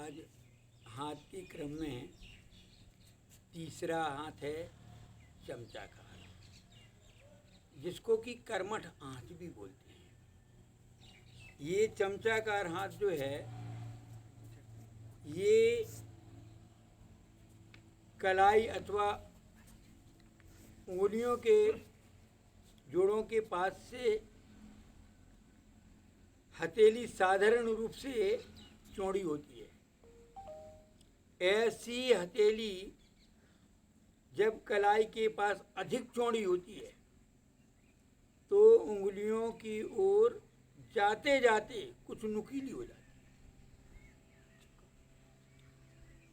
आज हाथ के क्रम में तीसरा हाथ है चमचाकार, जिसको कि कर्मठ आंच भी बोलते हैं। ये चमचाकार हाथ जो है ये कलाई अथवा उंगलियों के जोड़ों के पास से हथेली साधारण रूप से चौड़ी होती है। ऐसी हथेली जब कलाई के पास अधिक चौड़ी होती है तो उंगलियों की ओर जाते जाते कुछ नुकीली हो जाती है,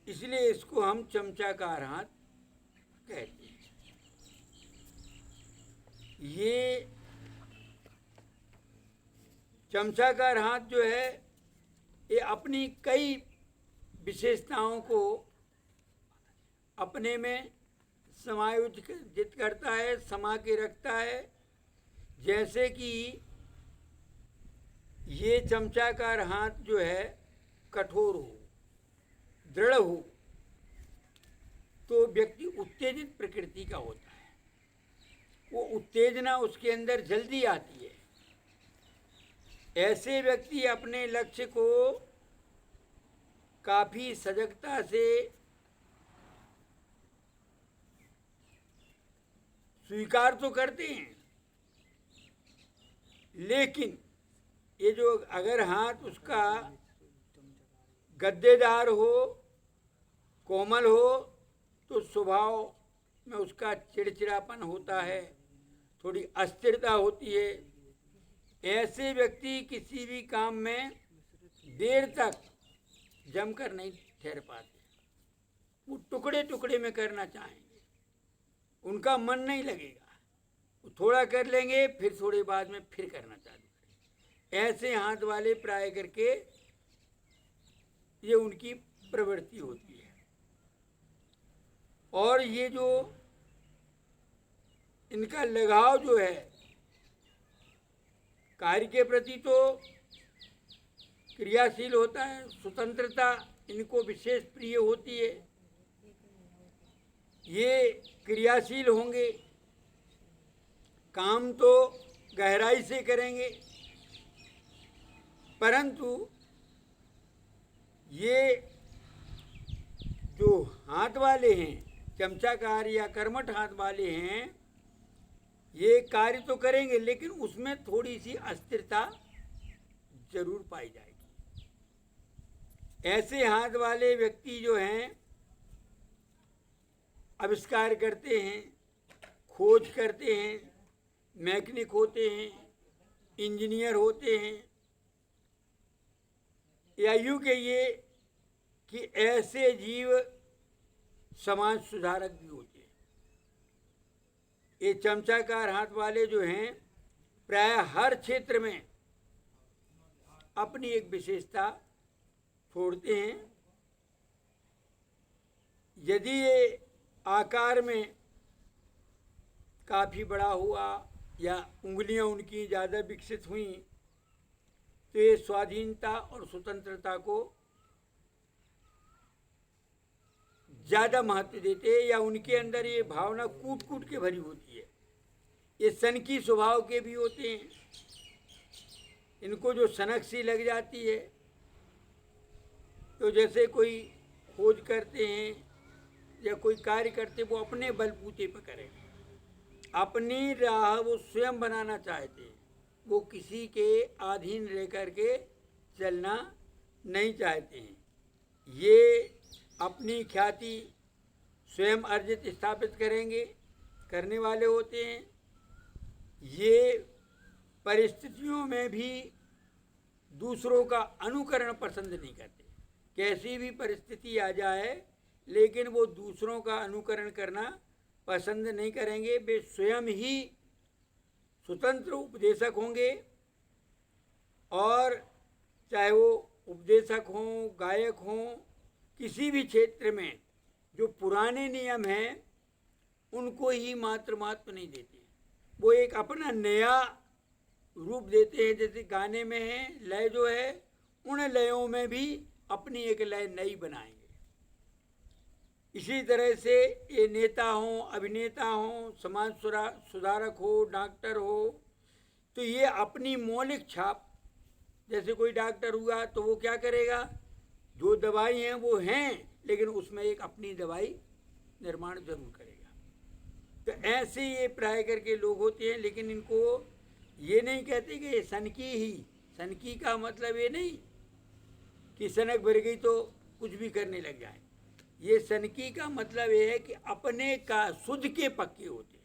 इसलिए इसको हम चमचाकार हाथ कहते हैं। ये चमचाकार हाथ जो है ये अपनी कई विशेषताओं को अपने में समायोजित करता है, समा के रखता है। जैसे कि ये चमचाकार हाथ जो है कठोर हो, दृढ़ हो, तो व्यक्ति उत्तेजित प्रकृति का होता है। वो उत्तेजना उसके अंदर जल्दी आती है। ऐसे व्यक्ति अपने लक्ष्य को काफी सजगता से स्वीकार तो करते हैं, लेकिन ये जो अगर हाथ उसका गद्देदार हो, कोमल हो, तो स्वभाव में उसका चिड़चिड़ापन होता है, थोड़ी अस्थिरता होती है। ऐसे व्यक्ति किसी भी काम में देर तक जमकर नहीं ठहर पाते। वो टुकड़े टुकड़े में करना चाहेंगे, उनका मन नहीं लगेगा। वो थोड़ा कर लेंगे, फिर थोड़े बाद में फिर करना चालू करेंगे। ऐसे हाथ वाले प्राय करके ये उनकी प्रवृत्ति होती है। और ये जो इनका लगाव जो है कार्य के प्रति तो क्रियाशील होता है, स्वतंत्रता इनको विशेष प्रिय होती है। ये क्रियाशील होंगे, काम तो गहराई से करेंगे, परंतु ये जो हाथ वाले हैं, चमचाकार या कर्मठ हाथ वाले हैं, ये कार्य तो करेंगे लेकिन उसमें थोड़ी सी अस्थिरता जरूर पाई जाएगी। ऐसे हाथ वाले व्यक्ति जो हैं आविष्कार करते हैं, खोज करते हैं, मैकेनिक होते हैं, इंजीनियर होते हैं, या यूँ कहिए कि ऐसे जीव समाज सुधारक भी होते हैं। ये चमचाकार हाथ वाले जो हैं प्राय हर क्षेत्र में अपनी एक विशेषता छोड़ते हैं। यदि ये आकार में काफ़ी बड़ा हुआ या उंगलियां उनकी ज़्यादा विकसित हुई तो ये स्वाधीनता और स्वतंत्रता को ज़्यादा महत्व देते हैं, या उनके अंदर ये भावना कूट कूट के भरी होती है। ये सनकी स्वभाव के भी होते हैं, इनको जो सनक सी लग जाती है, तो जैसे कोई खोज करते हैं या कोई कार्य करते वो अपने बलबूते पर करें, अपनी राह वो स्वयं बनाना चाहते हैं, वो किसी के अधीन रह कर के चलना नहीं चाहते हैं। ये अपनी ख्याति स्वयं अर्जित स्थापित करेंगे, करने वाले होते हैं। ये परिस्थितियों में भी दूसरों का अनुकरण पसंद नहीं करते। कैसी भी परिस्थिति आ जाए लेकिन वो दूसरों का अनुकरण करना पसंद नहीं करेंगे। वे स्वयं ही स्वतंत्र उपदेशक होंगे, और चाहे वो उपदेशक हों, गायक हों, किसी भी क्षेत्र में जो पुराने नियम हैं उनको ही मात्र महत्व नहीं देते। वो एक अपना नया रूप देते हैं। जैसे गाने में है लय जो है, उन लयों में भी अपनी एक लय नई बनाएंगे। इसी तरह से ये नेता हों, अभिनेता हों, समाज सुधारक हो, डॉक्टर हो, तो ये अपनी मौलिक छाप, जैसे कोई डॉक्टर हुआ तो वो क्या करेगा, जो दवाई हैं वो हैं, लेकिन उसमें एक अपनी दवाई निर्माण जरूर करेगा। तो ऐसे ये प्राय करके लोग होते हैं, लेकिन इनको ये नहीं कहते कि ये सनकी ही, सनकी का मतलब ये नहीं कि सनक भर गई तो कुछ भी करने लग जाए। ये सनकी का मतलब ये है कि अपने का शुद्ध के पक्के होते हैं,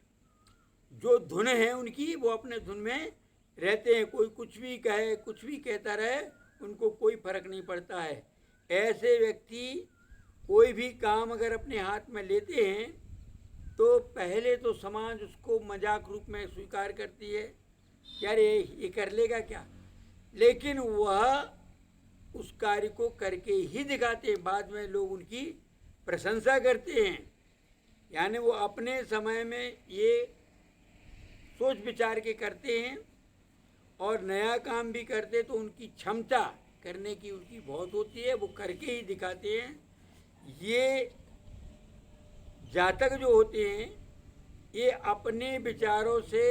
जो धुन है उनकी वो अपने धुन में रहते हैं, कोई कुछ भी कहे, कुछ भी कहता रहे, उनको कोई फर्क नहीं पड़ता है। ऐसे व्यक्ति कोई भी काम अगर अपने हाथ में लेते हैं तो पहले तो समाज उसको मजाक रूप में स्वीकार करती है, यार ये कर लेगा क्या, लेकिन वह उस कार्य को करके ही दिखाते हैं। बाद में लोग उनकी प्रशंसा करते हैं। यानी वो अपने समय में ये सोच विचार के करते हैं, और नया काम भी करते तो उनकी क्षमता करने की उनकी बहुत होती है, वो करके ही दिखाते हैं। ये जातक जो होते हैं ये अपने विचारों से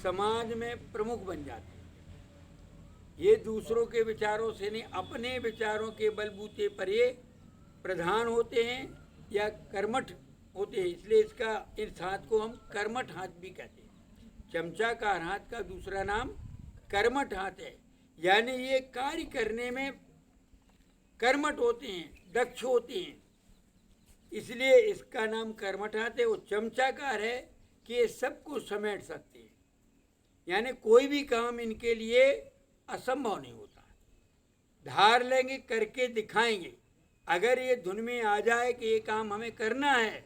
समाज में प्रमुख बन जाते हैं। ये दूसरों के विचारों से नहीं, अपने विचारों के बलबूते पर ये प्रधान होते हैं या कर्मठ होते हैं। इसलिए इसका इस हाथ को हम कर्मठ हाथ भी कहते हैं। चमचाकार हाथ का दूसरा नाम कर्मठ हाथ है, यानी ये कार्य करने में कर्मठ होते हैं, दक्ष होते हैं, इसलिए इसका नाम कर्मठ हाथ है। वो चमचाकार है कि ये सबको समेट सकते हैं, यानी कोई भी काम इनके लिए असंभव नहीं होता। धार लेंगे, करके दिखाएंगे। अगर ये धुन में आ जाए कि ये काम हमें करना है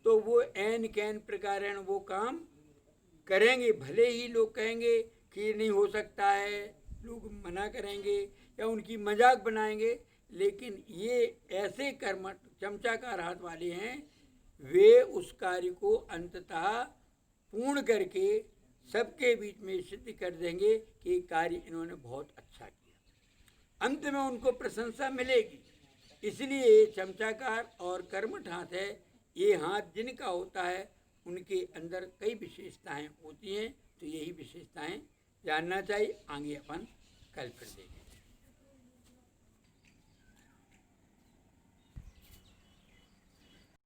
तो वो ऐन कैन प्रकार वो काम करेंगे। भले ही लोग कहेंगे कि ये नहीं हो सकता है, लोग मना करेंगे या उनकी मजाक बनाएंगे, लेकिन ये ऐसे कर्मठ चमचाकार हाथ वाले हैं, वे उस कार्य को अंततः पूर्ण करके सबके बीच में सिद्ध कर देंगे कि कार्य इन्होंने बहुत अच्छा किया। अंत में उनको प्रशंसा मिलेगी। इसलिए चमचाकार और कर्मठ हाथ है, ये हाथ जिनका होता है उनके अंदर कई विशेषताएं होती हैं। तो यही विशेषताएं जानना चाहिए। आगे अपन कल फिर देखेंगे।